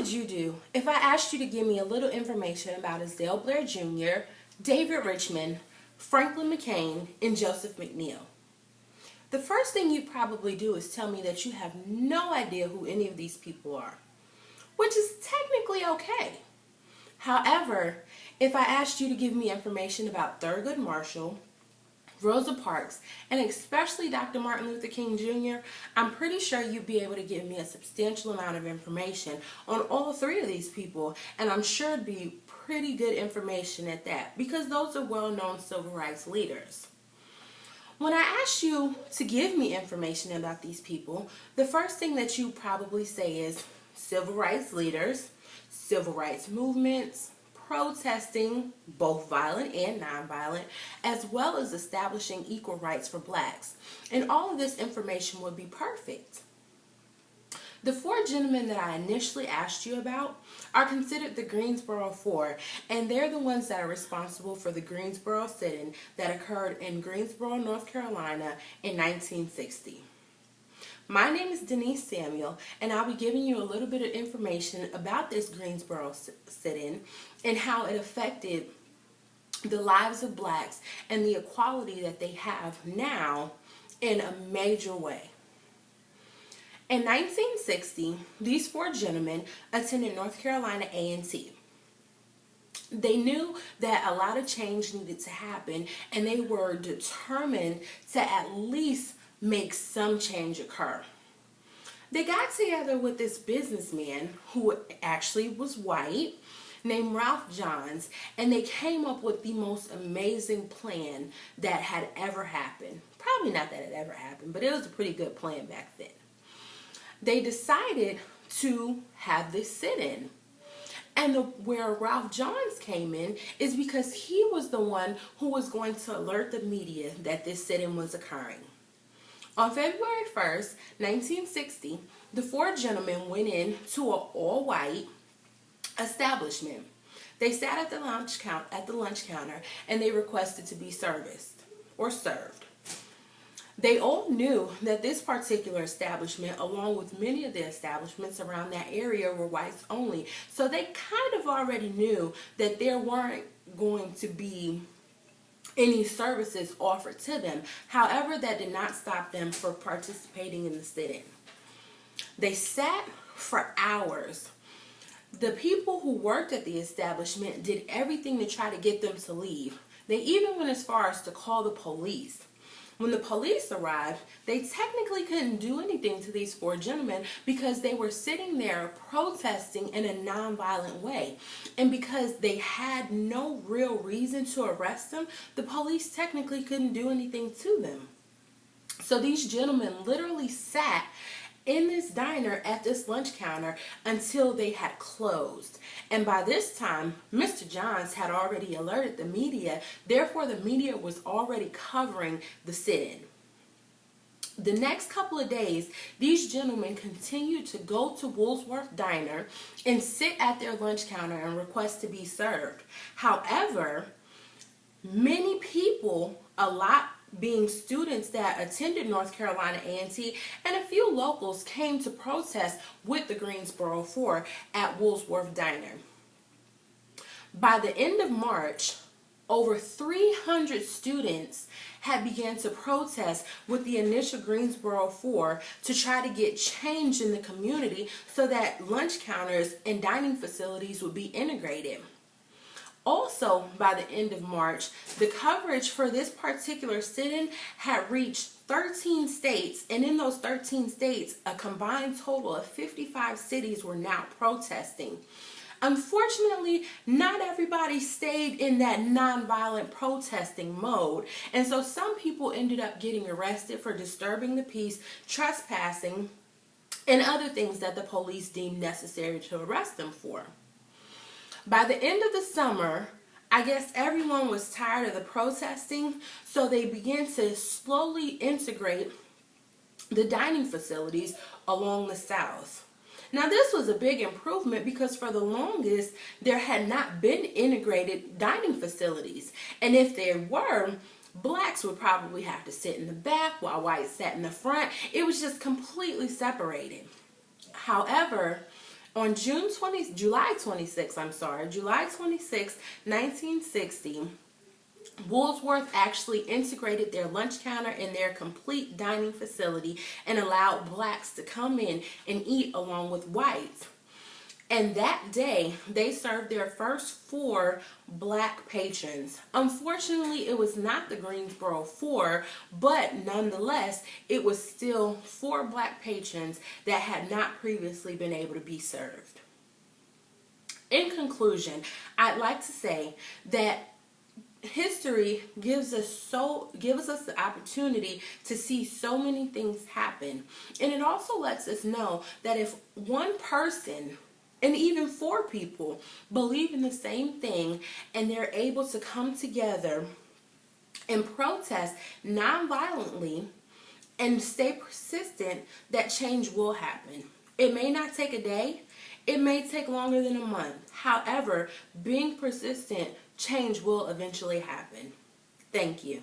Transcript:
would you do if I asked you to give me a little information about Azale Blair Jr., David Richmond, Franklin McCain, and Joseph McNeil? The first thing you'd probably do is tell me that you have no idea who any of these people are, which is technically okay. However, if I asked you to give me information about Thurgood Marshall, Rosa Parks, and especially Dr. Martin Luther King Jr., I'm pretty sure you'd be able to give me a substantial amount of information on all three of these people, and I'm sure it'd be pretty good information at that, because those are well-known civil rights leaders. When I asked you to give me information about these people, the first thing that you probably say is civil rights leaders, civil rights movements, protesting, both violent and nonviolent, as well as establishing equal rights for blacks. And all of this information would be perfect. The four gentlemen that I initially asked you about are considered the Greensboro Four, and they're the ones that are responsible for the Greensboro Sit In that occurred in Greensboro, North Carolina in 1960. My name is Denise Samuel, and I'll be giving you a little bit of information about this Greensboro Sit-In and how it affected the lives of blacks and the equality that they have now in a major way. In 1960, these four gentlemen attended North Carolina A&T. They knew that a lot of change needed to happen, and they were determined to at least make some change occur. They got together with this businessman who actually was white, named Ralph Johns, and they came up with the most amazing plan that had ever happened. Probably not that it ever happened, but it was a pretty good plan back then. They decided to have this sit-in. And where Ralph Johns came in is because he was the one who was going to alert the media that this sit-in was occurring. On February 1st, 1960, the four gentlemen went in to an all-white establishment. They sat at the lunch counter and they requested to be serviced or served. They all knew that this particular establishment, along with many of the establishments around that area, were whites only. So they kind of already knew that there weren't going to be any services offered to them. However, that did not stop them from participating in the sit-in. They sat for hours. The people who worked at the establishment did everything to try to get them to leave. They even went as far as to call the police. When the police arrived, they technically couldn't do anything to these four gentlemen because they were sitting there protesting in a nonviolent way. And because they had no real reason to arrest them, the police technically couldn't do anything to them. So these gentlemen literally sat in this diner at this lunch counter until they had closed. And by this time, Mr. Johns had already alerted the media, therefore the media was already covering the sit-in. The next couple of days, these gentlemen continued to go to Woolsworth Diner and sit at their lunch counter and request to be served. However, many people, a lot being students that attended North Carolina A&T, and a few locals came to protest with the Greensboro Four at Woolsworth Diner. By the end of March, over 300 students had begun to protest with the initial Greensboro Four to try to get change in the community so that lunch counters and dining facilities would be integrated. Also, by the end of March, the coverage for this particular sit-in had reached 13 states, and in those 13 states, a combined total of 55 cities were now protesting. Unfortunately, not everybody stayed in that nonviolent protesting mode, and so some people ended up getting arrested for disturbing the peace, trespassing, and other things that the police deemed necessary to arrest them for. By the end of the summer, I guess everyone was tired of the protesting, so they began to slowly integrate the dining facilities along the South. Now, this was a big improvement because for the longest, there had not been integrated dining facilities. And if there were, blacks would probably have to sit in the back while whites sat in the front. It was just completely separated. However, On July 26, 1960, Woolworth actually integrated their lunch counter in their complete dining facility and allowed blacks to come in and eat along with whites. And that day, they served their first 4 black patrons. Unfortunately, it was not the Greensboro 4, but nonetheless, it was still 4 black patrons that had not previously been able to be served. In conclusion, I'd like to say that history gives us the opportunity to see so many things happen. And it also lets us know that if one person and even 4 people believe in the same thing and they're able to come together and protest non-violently and stay persistent, that change will happen. It may not take a day. It may take longer than a month. However, being persistent, change will eventually happen. Thank you.